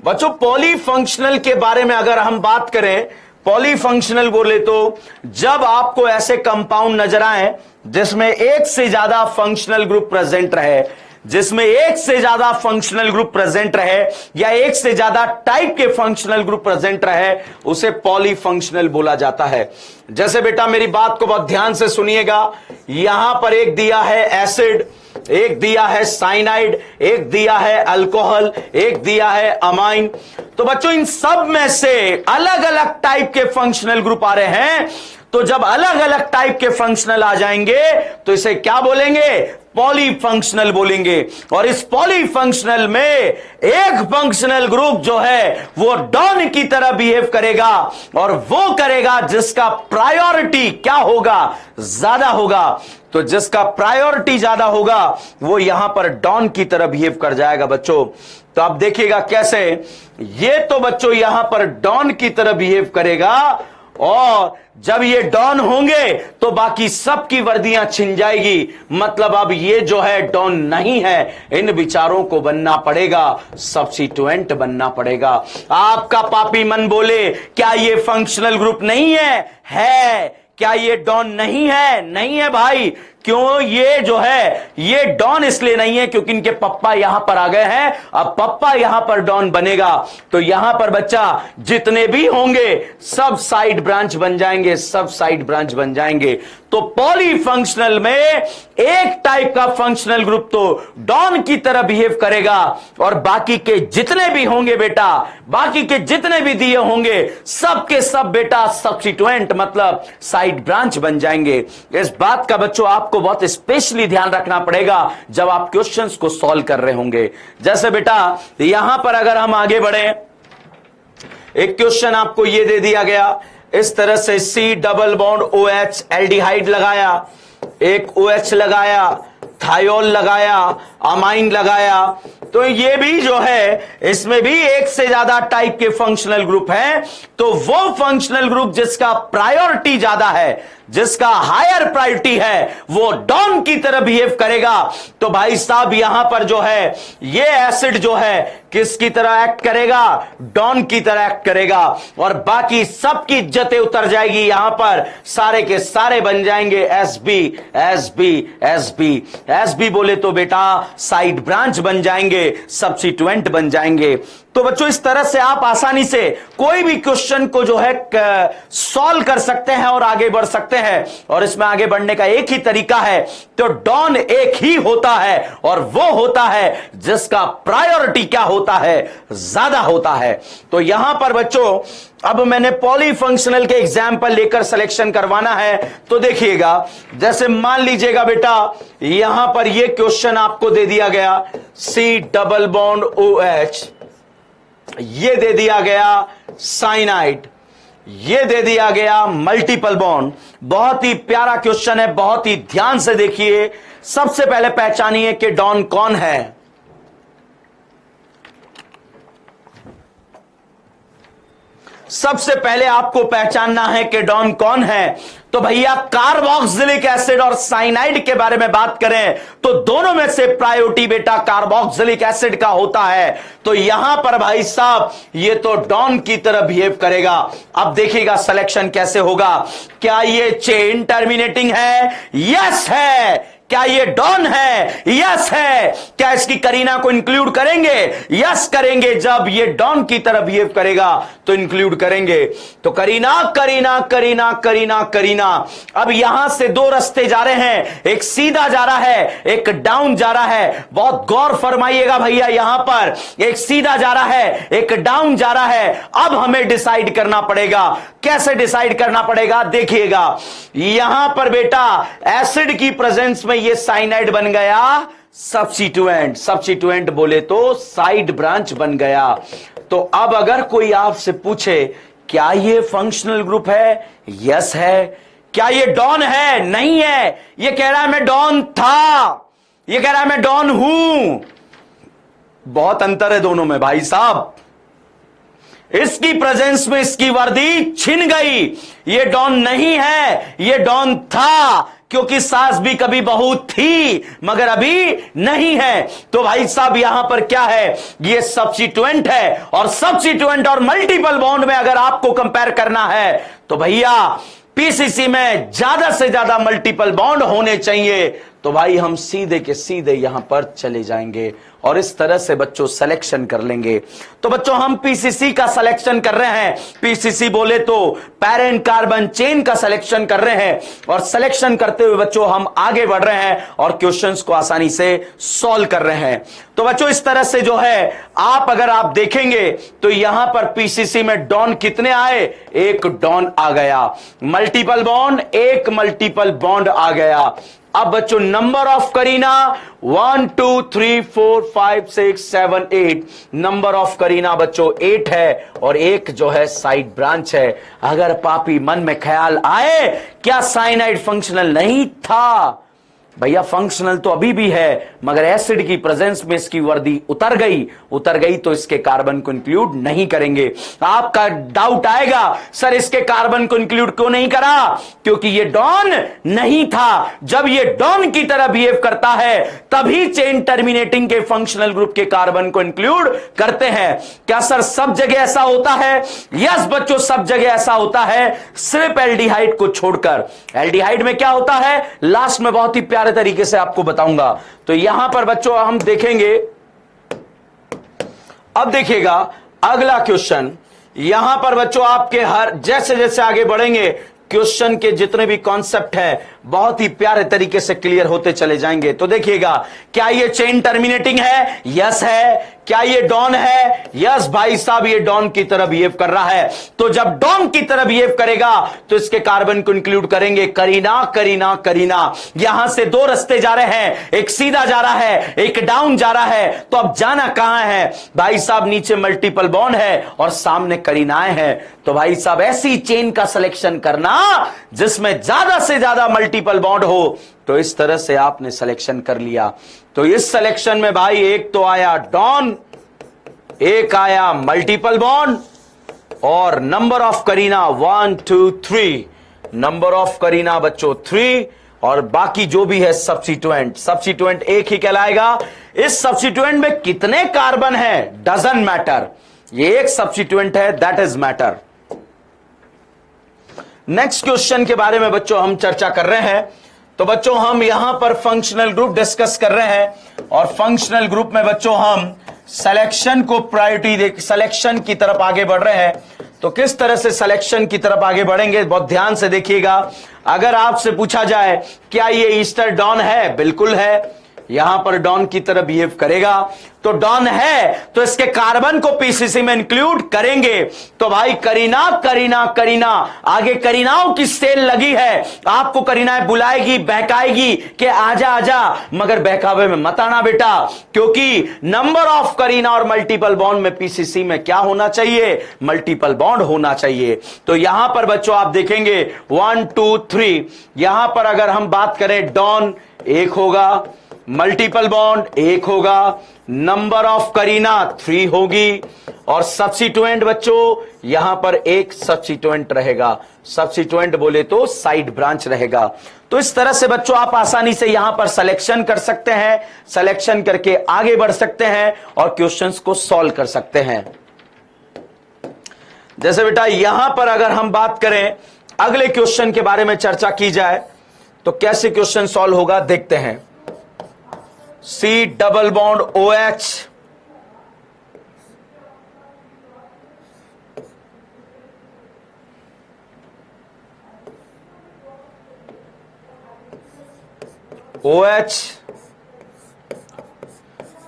बच्चों पॉलीफंक्शनल के बारे में अगर हम बात करें, पॉलीफंक्शनल बोले तो जब आपको ऐसे कंपाउंड नजर आए जिसमें एक से ज्यादा फंक्शनल ग्रुप प्रेजेंट रहे, जिसमें एक से ज्यादा फंक्शनल ग्रुप प्रेजेंट रहे या एक से ज्यादा टाइप के फंक्शनल ग्रुप प्रेजेंट रहे, उसे पॉलीफंक्शनल बोला जाता है। जैसे बेटा मेरी बात को बहुत ध्यान से सुनिएगा, यहां पर एक दिया है एसिड, एक दिया है साइनाइड, एक दिया है अल्कोहल, एक दिया है अमाइन। तो बच्चों इन सब में से अलग अलग टाइप के फंक्शनल ग्रुप आ रहे हैं। तो जब अलग अलग टाइप के फंक्शनल आ जाएंगे तो इसे क्या बोलेंगे? पॉलीफंक्शनल बोलेंगे। और इस पॉलीफंक्शनल में एक फंक्शनल ग्रुप जो है वो डॉन की तरह बिहेव करेगा, और वो करेगा जिसका प्रायोरिटी क्या होगा? ज्यादा होगा। तो जिसका प्रायोरिटी ज्यादा होगा वो यहां पर डॉन की तरह बिहेव कर जाएगा बच्चों। तो आप देखिएगा कैसे। ये तो बच्चों यहां पर डॉन की तरह बिहेव करेगा, और जब ये डॉन होंगे तो बाकी सबकी वर्दियां छिन जाएगी। मतलब अब ये जो है डॉन नहीं है, इन विचारों को बनना पड़ेगा, सब्स्टिट्यूएंट बनना पड़ेगा। आपका पापी मन बोले क्या ये फंक्शनल ग्रुप नहीं है? है। क्या ये डॉन नहीं है? नहीं है भाई। क्यों? ये जो है ये डॉन इसलिए नहीं है क्योंकि इनके पप्पा यहां पर आ गए हैं। अब पप्पा यहां पर डॉन बनेगा तो यहां पर बच्चा जितने भी होंगे सब साइड ब्रांच बन जाएंगे, सब साइड ब्रांच बन जाएंगे। तो पॉलीफंक्शनल में एक टाइप का फंक्शनल ग्रुप तो डॉन की तरह बिहेव करेगा, और बाकी के जितने भी होंगे बेटा, बाकी के जितने भी दिए होंगे सब के सब बेटा सब्स्टिट्यूएंट मतलब साइड ब्रांच बन जाएंगे। इस बात का बच्चों आपको बहुत स्पेशली ध्यान रखना पड़ेगा जब आप क्वेश्चंस को सॉल्व कर रहे होंगे। जैसे बेटा यहां पर अगर हम आगे बढ़े, एक क्वेश्चन आपको ये दे दिया गया इस तरह से, C double bond OH aldehyde लगाया, एक OH लगाया, थायोल लगाया, अमाइन लगाया। तो ये भी जो है इसमें भी एक से ज्यादा टाइप के फंक्शनल ग्रुप हैं। तो वो फंक्शनल ग्रुप जिसका प्रायोरिटी ज्यादा है, जिसका हायर प्रायोरिटी है, वो डॉन की तरह बिहेव करेगा। तो भाई साहब यहां पर जो है ये एसिड जो है किसकी तरह एक्ट करेगा? डॉन की तरह एक्ट करेगा, और बाकी सबकी इज्जतें उतर जाएगी। यहां पर सारे के सारे बन जाएंगे SB SB SB SB बोले तो बेटा साइड ब्रांच बन जाएंगे, सब्स्टिट्यूएंट बन जाएंगे। तो बच्चों इस तरह से आप आसानी से कोई भी क्वेश्चन को जो है सॉल्व कर सकते हैं और आगे बढ़ सकते हैं। और इसमें आगे बढ़ने का एक ही तरीका है, तो डॉन एक ही होता है, और वो होता है जिसका प्रायोरिटी क्या होता है? ज्यादा होता है। तो यहां पर बच्चों अब मैंने पॉलीफंक्शनल के एग्जाम्पल लेकर सिलेक्शन करवाना है। तो देखिएगा, जैसे मान लीजिएगा बेटा यहां पर ये क्वेश्चन आपको दे दिया गया, C डबल बॉन्ड OH, ये दे दिया गया साइनाइड, ये दे दिया गया मल्टीपल बॉन्ड। बहुत ही प्यारा क्वेश्चन है, बहुत ही ध्यान से देखिए। सबसे पहले पहचानिए कि डॉन कौन है। सबसे पहले आपको पहचानना है कि डॉन कौन है। तो भैया कार्बोक्सिलिक एसिड और साइनाइड के बारे में बात करें तो दोनों में से प्रायोरिटी बेटा कार्बोक्सिलिक एसिड का होता है। तो यहां पर भाई साहब ये तो डॉन की तरह बिहेव करेगा। अब देखिएगा सिलेक्शन कैसे होगा। क्या ये चेन टर्मिनेटिंग है? यस है। क्या ये डॉन है? यस है। क्या इसकी करीना को इंक्लूड करेंगे? यस करेंगे। जब ये डॉन की तरह बिहेव करेगा तो इंक्लूड करेंगे। तो करीना करीना करीना करीना करीना। अब यहां से दो रास्ते जा रहे हैं, एक सीधा जा रहा है, एक डाउन जा रहा है। बहुत गौर फरमाइएगा भैया, यहां पर एक सीधा जा रहा है, एक डाउन जा रहा है। अब हमें डिसाइड करना पड़ेगा। कैसे डिसाइड करना पड़ेगा? देखिएगा यहां पर बेटा एसिड की प्रेजेंस में ये साइनाइड बन गया सब्स्टिट्यूएंट। सब्स्टिट्यूएंट बोले तो साइड ब्रांच बन गया। तो अब अगर कोई आपसे पूछे क्या ये फंक्शनल ग्रुप है? यस है। क्या ये डॉन है? नहीं है। ये कह रहा है मैं डॉन था, ये कह रहा है मैं डॉन हूं। बहुत अंतर है दोनों में भाई साहब। इसकी प्रेजेंस में इसकी वर्दी छिन गई। ये डॉन नहीं है, ये डॉन था, क्योंकि सास भी कभी बहू थी मगर अभी नहीं है। तो भाई साहब यहां पर क्या है? ये सब्स्टिट्यूएंट है। और सब्स्टिट्यूएंट और मल्टीपल बॉन्ड में अगर आपको कंपेयर करना है तो भैया पीसीसी में ज्यादा से ज्यादा मल्टीपल बॉन्ड होने चाहिए, तो भाई हम सीधे के सीधे यहां पर चले जाएंगे और इस तरह से बच्चों सिलेक्शन कर लेंगे। तो बच्चों हम पीसीसी का सिलेक्शन कर रहे हैं, पीसीसी बोले तो पेरेंट कार्बन चेन का सिलेक्शन कर रहे हैं और सिलेक्शन करते हुए बच्चों हम आगे बढ़ रहे हैं और क्वेश्चंस को आसानी से सॉल्व कर रहे हैं। तो बच्चों इस तरह से जो है अगर आप देखेंगे तो यहां पर पीसीसी में डॉन कितने आए, एक डॉन आ गया, मल्टीपल बॉन्ड, एक मल्टीपल बॉन्ड आ गया। अब बच्चों number of Kareena 1 2 3 4 5 6 7 8, number of Kareena बच्चों 8 है और एक जो है साइड ब्रांच है। अगर पापी मन में ख्याल आए क्या साइनाइड फंक्शनल नहीं था, भैया फंक्शनल तो अभी भी है, मगर एसिड की प्रेजेंस में इसकी वर्दी उतर गई तो इसके कार्बन को इंक्लूड नहीं करेंगे। आपका डाउट आएगा सर इसके कार्बन को इंक्लूड क्यों नहीं करा, क्योंकि ये डॉन नहीं था। जब ये डॉन की तरह बिहेव करता है तभी चेन टर्मिनेटिंग के फंक्शनल ग्रुप के कार्बन को इंक्लूड करते हैं। क्या सर सब जगह ऐसा होता है? यस बच्चों सब जगह ऐसा होता है, सिर्फ एल्डिहाइड को छोड़कर। एल्डिहाइड में क्या होता है लास्ट में बहुत ही प्यारे तरीके से आपको बताऊंगा। तो यहां पर बच्चों हम देखेंगे, अब देखिएगा अगला क्वेश्चन। यहां पर बच्चों आपके हर जैसे जैसे आगे बढ़ेंगे क्वेश्चन के जितने भी कॉन्सेप्ट है बहुत ही प्यारे तरीके से क्लियर होते चले जाएंगे। तो देखिएगा क्या ये चेन टर्मिनेटिंग है? यस है। क्या ये डॉन है? यस भाई साहब ये डॉन की तरह बिहेव कर रहा है। तो जब डॉन की तरह बिहेव करेगा तो इसके कार्बन को इंक्लूड करेंगे। करीना करीना करीना, यहां से दो रास्ते जा रहे हैं, एक सीधा जा रहा है एक डाउन जा रहा है। तो अब जाना कहां है भाई साहब? नीचे मल्टीपल बॉन्ड है और सामने करीनाएं हैं। तो भाई साहब ऐसी चेन का सिलेक्शन करना जिसमें ज्यादा से ज्यादा मल्टीपल बॉन्ड हो। तो इस तरह से आपने सिलेक्शन कर लिया। तो इस सिलेक्शन में भाई एक तो आया डॉन, एक आया मल्टीपल बॉन्ड और number of Kareena 1 2 3, number of Kareena बच्चों 3 और बाकी जो भी है सब्स्टिट्यूएंट एक ही कहलाएगा। इस सब्स्टिट्यूएंट में कितने कार्बन है डजंट मैटर, ये एक सब्स्टिट्यूएंट है that is matter. Next question के बारे में बच्चों हम चर्चा कर रहे हैं। तो बच्चों हम यहां पर फंक्शनल ग्रुप डिस्कस कर रहे हैं और फंक्शनल ग्रुप में बच्चों हम सिलेक्शन को प्रायोरिटी दे सिलेक्शन की तरफ आगे बढ़ रहे हैं। तो किस तरह से सिलेक्शन की तरफ आगे बढ़ेंगे बहुत ध्यान से देखिएगा। अगर आपसे पूछा जाए क्या ये ईस्टर डॉन है, बिल्कुल है, यहां पर डॉन की तरह बिहेव करेगा। तो डॉन है तो इसके कार्बन को पीसीसी में इंक्लूड करेंगे। तो भाई करीना करीना करीना, आगे करीनाओं की सेल लगी है, आपको करीनाएं बुलाएगी बहकाएगी कि आजा आजा, मगर बहकावे में मत आना बेटा, क्योंकि नंबर ऑफ करीना और मल्टीपल बॉन्ड में पीसीसी में क्या होना चाहिए, मल्टीपल बॉन्ड होना चाहिए। तो यहां पर बच्चों आप देखेंगे 1 2 3, यहां पर अगर हम बात करें डॉन एक होगा, मल्टीपल बॉन्ड एक होगा, नंबर ऑफ करीना 3 होगी और सब्स्टिट्यूएंट बच्चों यहां पर एक सब्स्टिट्यूएंट रहेगा। सब्स्टिट्यूएंट बोले तो साइड ब्रांच रहेगा। तो इस तरह से बच्चों आप आसानी से यहां पर सिलेक्शन कर सकते हैं, सिलेक्शन करके आगे बढ़ सकते हैं और क्वेश्चंस को सॉल्व कर सकते हैं। जैसे बेटा यहां पर अगर हम बात करें अगले क्वेश्चन के बारे में चर्चा की जाए तो कैसे क्वेश्चन सॉल्व होगा देखते हैं। C double bond OH, OH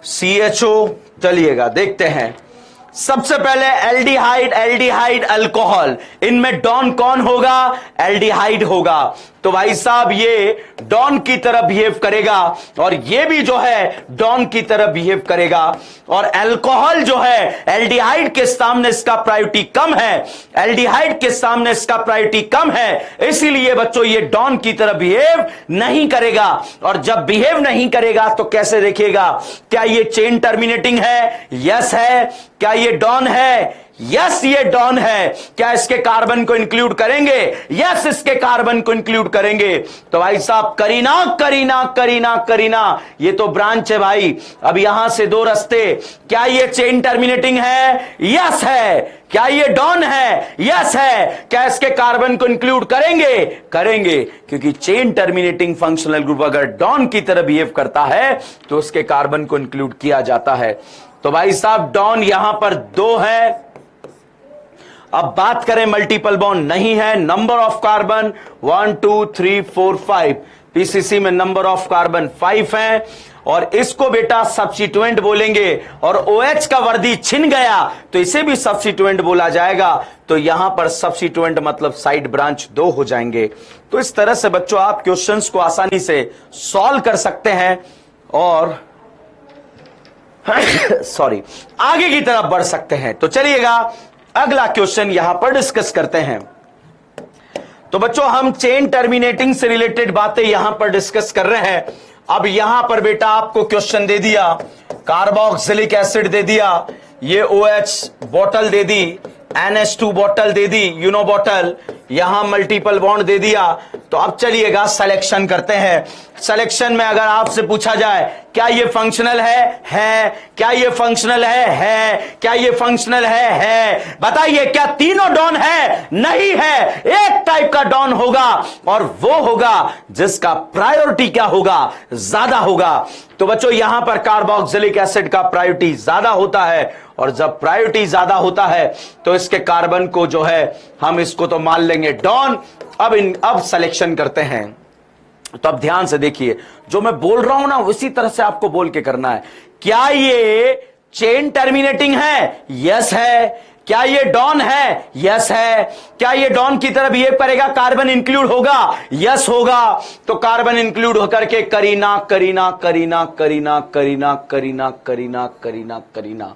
CHO, चलिएगा देखते हैं। सबसे पहले एल्डिहाइड अल्कोहल, इनमें डॉन कौन होगा, एल्डिहाइड होगा। तो भाई साहब ये डॉन की तरह बिहेव करेगा और ये भी जो है डॉन की तरह बिहेव करेगा और अल्कोहल जो है एल्डिहाइड के सामने इसका प्रायोरिटी कम है, एल्डिहाइड के सामने इसका प्रायोरिटी कम है, इसीलिए बच्चों ये डॉन की तरह बिहेव नहीं करेगा। और जब बिहेव नहीं करेगा तो कैसे देखिएगा, क्या ये चेन टर्मिनेटिंग है, यस है। क्या ये डॉन है, यस ये डॉन है, क्या इसके कार्बन को इंक्लूड करेंगे? यस इसके कार्बन को इंक्लूड करेंगे। तो भाई साहब करीना करीना करीना करीना, ये तो ब्रांच है भाई। अब यहां से दो रास्ते, क्या ये चेन टर्मिनेटिंग है? यस है। क्या ये डॉन है? यस है। क्या इसके कार्बन को इंक्लूड करेंगे? करेंगे, क्योंकि चेन टर्मिनेटिंग फंक्शनल ग्रुप अगर डॉन की तरह बिहेव करता है तो उसके कार्बन को इंक्लूड किया जाता है। तो भाई साहब डॉन यहां पर 2 है। अब बात करें मल्टीपल बॉन्ड, नहीं है। नंबर ऑफ कार्बन 1 2 3 4 5, पीसीसी में नंबर ऑफ कार्बन 5 है, और इसको बेटा सब्स्टिट्यूएंट बोलेंगे। और OH का वर्दी छिन गया तो इसे भी सब्स्टिट्यूएंट बोला जाएगा। तो यहां पर सब्स्टिट्यूएंट मतलब साइड ब्रांच 2 हो जाएंगे। तो इस तरह से बच्चों आप क्वेश्चंस को आसानी से सॉल्व कर सकते हैं और सॉरी आगे की तरफ बढ़ सकते हैं। तो चलिएगा अगला क्वेश्चन यहां पर डिस्कस करते हैं। तो बच्चों हम चेन टर्मिनेटिंग से रिलेटेड बातें यहां पर डिस्कस कर रहे हैं। अब यहां पर बेटा आपको क्वेश्चन दे दिया, कार्बोक्सिलिक एसिड दे दिया, ये OH बोतल दे दी, NH2 बोतल दे दी, यूनो बोतल, यहां मल्टीपल बॉन्ड दे दिया। तो अब चलिएगा सिलेक्शन करते हैं। सिलेक्शन में अगर आपसे पूछा जाए क्या ये फंक्शनल है? क्या ये फंक्शनल है? क्या ये फंक्शनल है? बताइए क्या तीनों डॉन है? नहीं है। एक टाइप का डॉन होगा और वो होगा जिसका प्रायोरिटी क्या होगा? ज्यादा होगा। तो बच्चों यहां पर कार्बोक्सिलिक एसिड का प्रायोरिटी ज्यादा होता है, और जब प्रायोरिटी ज्यादा होता है तो इसके कार्बन को जो है हम इसको तो मान लेंगे डॉन। अब सिलेक्शन करते हैं। तो अब ध्यान से देखिए, जो मैं बोल रहा हूं ना उसी तरह से आपको बोल के करना है। क्या ये चेन टर्मिनेटिंग है? यस है। क्या ये डॉन है? यस है। क्या ये डॉन की तरह बिहेव करेगा? कार्बन इंक्लूड होगा? यस होगा। तो कार्बन इंक्लूड होकर के करीना करीना करीना करीना करीना करीना करीना करीना करीना,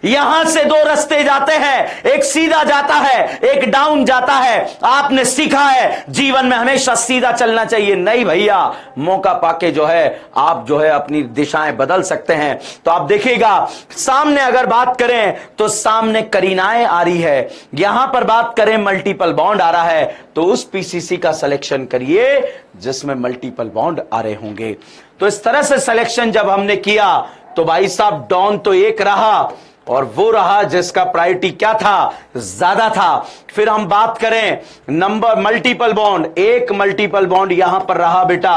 यहां से दो रास्ते जाते हैं, एक सीधा जाता है, एक डाउन जाता है। आपने सीखा है जीवन में हमेशा सीधा चलना चाहिए। नहीं भैया, मौका पाके जो है आप जो है अपनी दिशाएं बदल सकते हैं। तो आप देखिएगा सामने अगर बात करें तो सामने करीनाएं आ रही है, यहां पर बात करें मल्टीपल बॉन्ड आ रहा है। तो उस पीसीसी का सिलेक्शन करिए जिसमें मल्टीपल बॉन्ड आ रहे होंगे। तो इस तरह से सिलेक्शन जब हमने किया तो भाई साहब डॉन तो एक रहा, और वो रहा जिसका प्रायोरिटी क्या था? ज्यादा था। फिर हम बात करें नंबर मल्टीपल बॉन्ड, एक मल्टीपल बॉन्ड यहां पर रहा बेटा।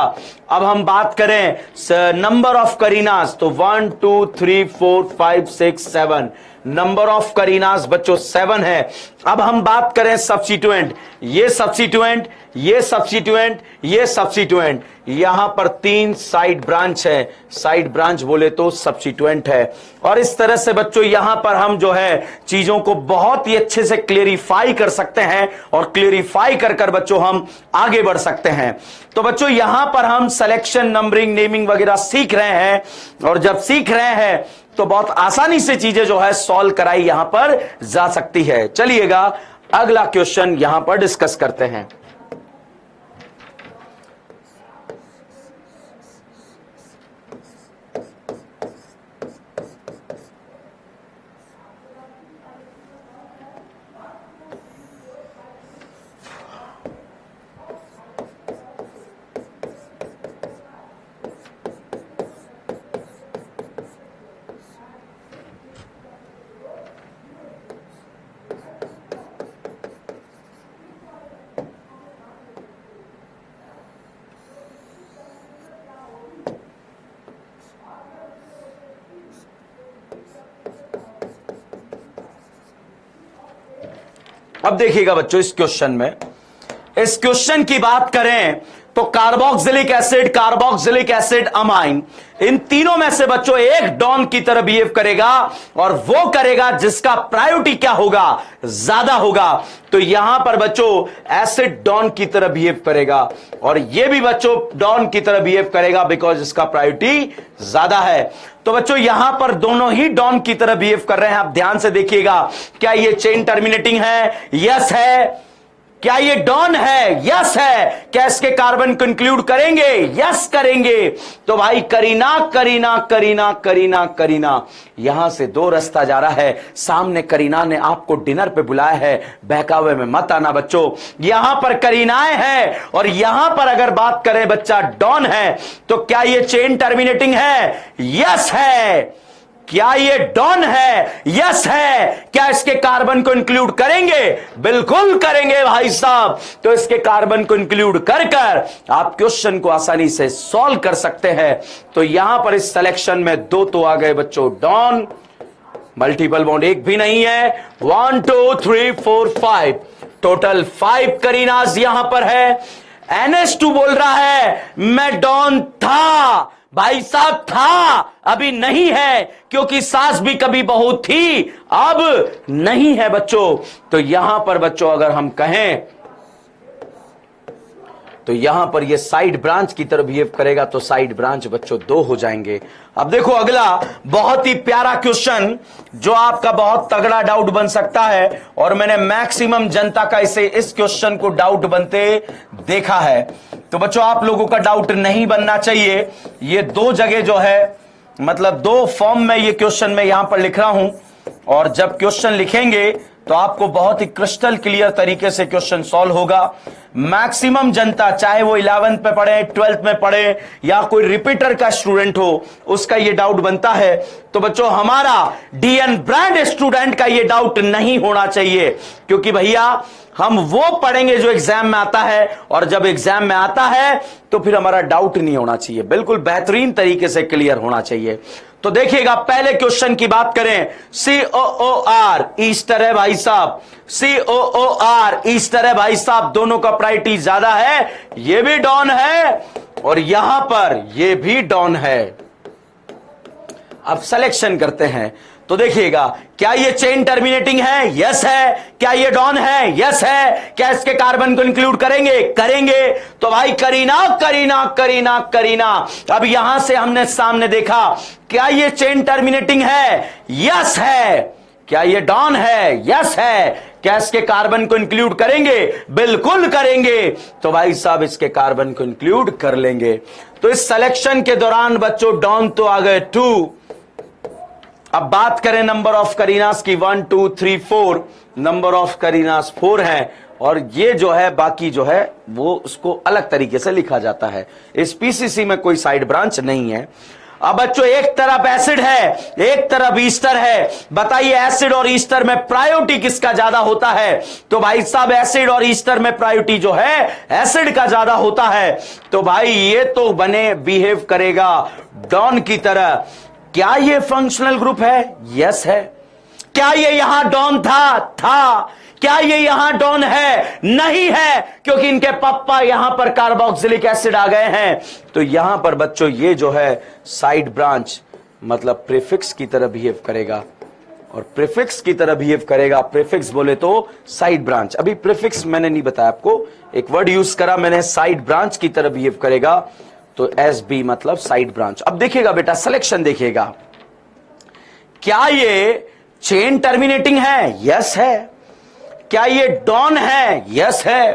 अब हम बात करें नंबर ऑफ करीनास, तो 1 2 3 4 5 6 7, नंबर ऑफ करीनास बच्चों 7 है। अब हम बात करें सब्स्टिट्यूएंट, ये सब्स्टिट्यूएंट, ये सब्स्टिट्यूएंट, ये सब्स्टिट्यूएंट, यहां पर 3 साइड ब्रांच है। साइड ब्रांच बोले तो सब्स्टिट्यूएंट है। और इस तरह से बच्चों यहां पर हम जो है चीजों को बहुत ही अच्छे से क्लेरिफाई कर सकते हैं, और क्लेरिफाई कर कर बच्चों हम आगे बढ़ सकते हैं। तो बच्चों यहां पर हम सिलेक्शन, नंबरिंग, नेमिंग वगैरह सीख रहे हैं, और जब सीख रहे हैं तो बहुत आसानी से चीजें जो है सॉल्व कराई यहां पर जा सकती है। चलिएगा अगला क्वेश्चन यहां पर डिस्कस करते हैं। अब देखिएगा बच्चों इस क्वेश्चन की बात करें तो कार्बोक्सिलिक एसिड अमाइन, इन तीनों में से बच्चों एक डॉन की तरह बिहेव करेगा, और वो करेगा जिसका प्रायोरिटी क्या होगा? ज्यादा होगा। तो यहां पर बच्चों एसिड डॉन की तरह बिहेव करेगा, और ये भी बच्चों डॉन की तरह बिहेव करेगा बिकॉज इसका प्रायोरिटी ज्यादा है। तो बच्चों यहां पर दोनों ही डॉन की तरह बिहेव कर रहे हैं। आप ध्यान से देखिएगा, क्या ये चेन टर्मिनेटिंग है? यस है। क्या ये डॉन है? यस है। क्या इसके कार्बन को इंक्लूड करेंगे? यस करेंगे। तो भाई करीना करीना करीना करीना करीना, यहां से दो रास्ता जा रहा है। सामने करीना ने आपको डिनर पे बुलाया है, बहकावे में मत आना बच्चों। यहां पर करीनाएं हैं और यहां पर अगर बात करें बच्चा डॉन है, तो क्या ये चेन टर्मिनेटिंग है? यस है। क्या ये डॉन है? यस है। क्या इसके कार्बन को इंक्लूड करेंगे? बिल्कुल करेंगे भाई साहब। तो इसके कार्बन को इंक्लूड कर कर आप क्वेश्चन को आसानी से सॉल्व कर सकते हैं। तो यहां पर इस सिलेक्शन में दो तो आ गए बच्चों डॉन, मल्टीपल बॉन्ड एक भी नहीं है। 1 2 3 4 5, टोटल 5 करीनाज यहां पर है। NH2 बोल रहा है मैं डॉन था भाई साहब, था, अभी नहीं है, क्योंकि सास भी कभी बहू थी, अब नहीं है बच्चों। तो यहां पर बच्चों अगर हम कहें तो यहां पर ये साइड ब्रांच की तरह बिहेव करेगा, तो साइड ब्रांच बच्चों 2 हो जाएंगे। अब देखो अगला बहुत ही प्यारा क्वेश्चन जो आपका बहुत तगड़ा डाउट बन सकता है, और मैंने मैक्सिमम जनता का इस क्वेश्चन को डाउट बनते देखा है। तो बच्चों आप लोगों का डाउट नहीं बनना चाहिए। ये दो जगह जो है, मतलब दो फॉर्म में ये क्वेश्चन मैं यहां पर लिख रहा हूं, और जब क्वेश्चन लिखेंगे तो आपको बहुत ही क्रिस्टल क्लियर तरीके से क्वेश्चन सॉल्व होगा। मैक्सिमम जनता, चाहे वो 11th में पढ़े, 12th में पढ़े, या कोई रिपीटर का स्टूडेंट हो, उसका ये डाउट बनता है। तो बच्चों हमारा DN ब्रांड स्टूडेंट का ये डाउट नहीं होना चाहिए, क्योंकि भैया हम वो पढ़ेंगे जो एग्जाम में आता है, और जब एग्जाम में आता है तो फिर हमारा डाउट नहीं होना चाहिए, बिल्कुल बेहतरीन तरीके से क्लियर होना चाहिए। तो देखिएगा पहले क्वेश्चन की बात करें, COOR ईस्टर है भाई साहब, COOR ईस्टर है भाई साहब, दोनों का प्रायोरिटी ज्यादा है। ये भी डॉन है और यहां पर ये भी डॉन है। अब सिलेक्शन करते हैं तो देखिएगा, क्या ये चेन टर्मिनेटिंग है? यस है। क्या ये डॉन है? यस है। क्या इसके कार्बन को इंक्लूड करेंगे? करेंगे। तो भाई करीना करीना करीना करीना, अब यहां से हमने सामने देखा, क्या ये चेन टर्मिनेटिंग है? यस है। क्या ये डॉन है? यस है। क्या इसके कार्बन को इंक्लूड करेंगे? बिल्कुल करेंगे। तो भाई साहब इसके कार्बन को इंक्लूड कर लेंगे। तो इस सिलेक्शन के दौरान बच्चों डॉन तो आ गए 2। अब बात करें नंबर ऑफ करीनास की, 1 2 3 4, नंबर ऑफ करीनास 4 है, और ये जो है बाकी जो है वो उसको अलग तरीके से लिखा जाता है। इस PCC में कोई साइड ब्रांच नहीं है। अब बच्चों एक तरफ एसिड है, एक तरफ ईस्टर है, बताइए एसिड और ईस्टर में प्रायोरिटी किसका ज्यादा होता है? तो भाई साहब एसिड और ईस्टर में प्रायोरिटी जो है एसिड का ज्यादा होता है। तो भाई ये तो बने बिहेव करेगा डॉन की तरह। क्या ये फंक्शनल ग्रुप है? यस है। क्या ये यहां डॉन था? था। क्या ये यहां डॉन है? नहीं है, क्योंकि इनके पापा यहां पर कार्बोक्सिलिक एसिड आ गए हैं। तो यहां पर बच्चों ये जो है साइड ब्रांच मतलब प्रीफिक्स की तरह बिहेव करेगा, और प्रीफिक्स की तरह बिहेव करेगा। प्रीफिक्स बोले तो साइड ब्रांच, अभी प्रीफिक्स मैंने नहीं बताया आपको, एक वर्ड यूज करा मैंने, साइड ब्रांच की तरह बिहेव करेगा। तो SB मतलब साइड ब्रांच। अब देखिएगा बेटा सिलेक्शन देखिएगा, क्या ये चेन टर्मिनेटिंग है? यस है। क्या ये डॉन है? यस है।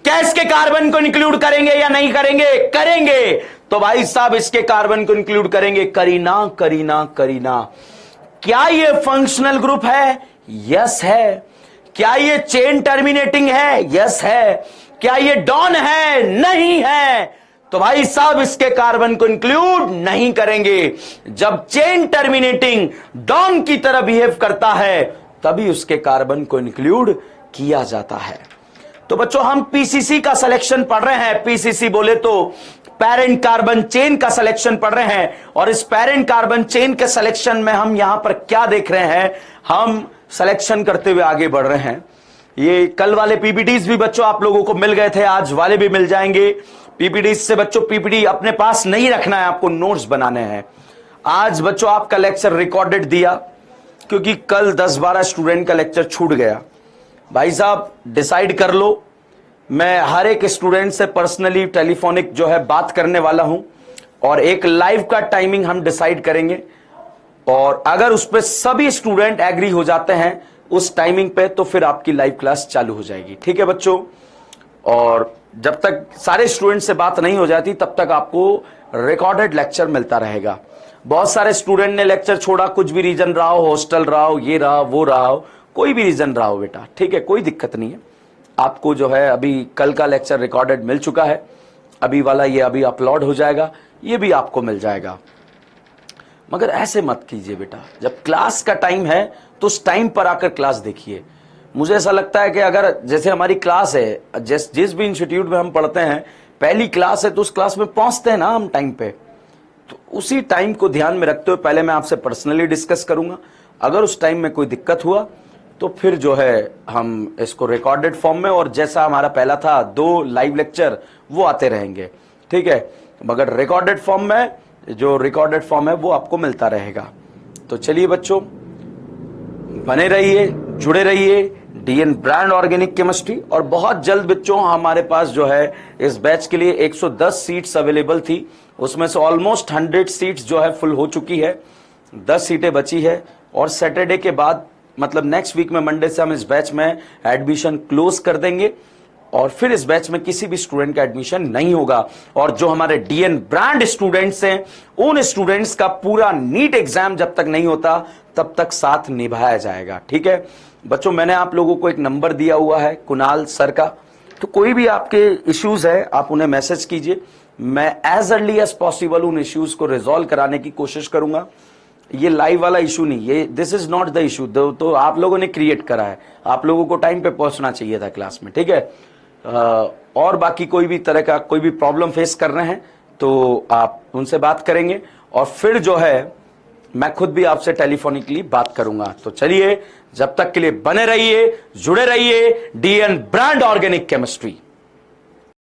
क्या इसके कार्बन को इंक्लूड करेंगे या नहीं करेंगे? करेंगे। तो भाई साहब इसके कार्बन को इंक्लूड करेंगे। करीना करीना करीना। क्या ये फंक्शनल ग्रुप है? यस है। क्या ये चेन टर्मिनेटिंग है? यस है। क्या ये डॉन है? नहीं है। तो भाई साहब इसके कार्बन को इंक्लूड नहीं करेंगे। जब चेन टर्मिनेटिंग डॉन की तरह बिहेव करता है तभी उसके कार्बन को इंक्लूड किया जाता है। तो बच्चों हम PCC का सिलेक्शन पढ़ रहे हैं। PCC बोले तो पेरेंट कार्बन चेन का सिलेक्शन पढ़ रहे हैं, और इस पेरेंट कार्बन चेन के सिलेक्शन में हम यहां पर क्या देख रहे हैं, हम सिलेक्शन करते हुए आगे बढ़ रहे हैं। ये कल वाले PPTs भी बच्चों आप लोगों को मिल गए थे, आज वाले भी मिल जाएंगे। PPTs से बच्चों PPT अपने पास नहीं रखना है, आपको नोट्स बनाने हैं। आज बच्चों आपका लेक्चर रिकॉर्डेड दिया, क्योंकि कल 10-12 स्टूडेंट का लेक्चर छूट गया। भाई साहब डिसाइड कर लो, मैं हर एक स्टूडेंट से पर्सनली टेलीफोनिक जो है बात करने वाला हूं, और एक लाइव का टाइमिंग हम डिसाइड करेंगे, और अगर उस पर सभी स्टूडेंट एग्री हो जाते हैं उस टाइमिंग पे, तो फिर आपकी लाइव क्लास चालू हो जाएगी। ठीक है बच्चों, और जब तक सारे स्टूडेंट से बात नहीं हो जाती तब तक आपको रिकॉर्डेड लेक्चर मिलता रहेगा। बहुत सारे स्टूडेंट ने लेक्चर छोड़ा, कुछ भी रीजन रहा हो, हॉस्टल रहा हो, ये रहा वो रहा हो, कोई भी रीजन रहा हो बेटा, ठीक है, कोई दिक्कत नहीं है। आपको जो है अभी कल का लेक्चर रिकॉर्डेड मिल चुका है, अभी वाला ये अभी अपलोड हो जाएगा, ये भी आपको मिल जाएगा। मगर ऐसे मत कीजिए बेटा, जब क्लास का टाइम है तो उस टाइम पर आकर क्लास देखिए। मुझे ऐसा लगता है कि अगर जैसे हमारी क्लास है, जिस भी इंस्टीट्यूट में हम पढ़ते हैं, पहली क्लास है तो उस क्लास में पहुंचते हैं ना हम टाइम पे, तो उसी टाइम को ध्यान में रखते हुए पहले मैं आपसे पर्सनली डिस्कस करूंगा। अगर उस टाइम में कोई दिक्कत हुआ तो फिर जो है हम इसको रिकॉर्डेड फॉर्म में, और जैसा हमारा पहला था 2 लाइव लेक्चर, वो आते रहेंगे। ठीक है, मगर रिकॉर्डेड फॉर्म में, जो रिकॉर्डेड फॉर्म है वो आपको मिलता रहेगा। तो चलिए बच्चों, बने रहिए, जुड़े रहिए डीएन ब्रांड ऑर्गेनिक केमिस्ट्री। और बहुत जल्द बच्चों हमारे पास जो है इस बैच के लिए 110 सीट्स अवेलेबल थी, उसमें से ऑलमोस्ट 100 सीट्स जो है फुल हो चुकी है, 10 सीटें बची है। और सैटरडे के बाद मतलब नेक्स्ट वीक में मंडे से हम इस बैच में एडमिशन क्लोज कर देंगे, और फिर इस बैच में किसी भी स्टूडेंट का एडमिशन नहीं होगा। और जो हमारे डीएन ब्रांड स्टूडेंट्स हैं, उन स्टूडेंट्स का पूरा नीट एग्जाम जब तक नहीं होता तब तक साथ निभाया जाएगा। ठीक है बच्चों, मैंने आप लोगों को एक नंबर दिया हुआ है कुणाल सर का, तो कोई भी आपके इश्यूज है आप उन्हें मैसेज कीजिए, मैं एज अर्ली एज पॉसिबल उन इश्यूज को रिजॉल्व कराने की कोशिश करूंगा। ये लाइव वाला इशू नहीं, ये this is not the issue, तो आप लोगों ने क्रिएट करा है, आप लोगों को टाइम पे पहुंचना चाहिए था क्लास में। ठीक है, और बाकी कोई भी तरह का कोई भी प्रॉब्लम फेस कर रहे हैं तो आप उनसे बात करेंगे, और फिर जो है मैं खुद भी आपसे टेलीफोनिकली बात करूंगा। तो चलिए, जब तक के लिए बने रहिए, जुड़े रहिए डीएन ब्रांड ऑर्गेनिक केमिस्ट्री।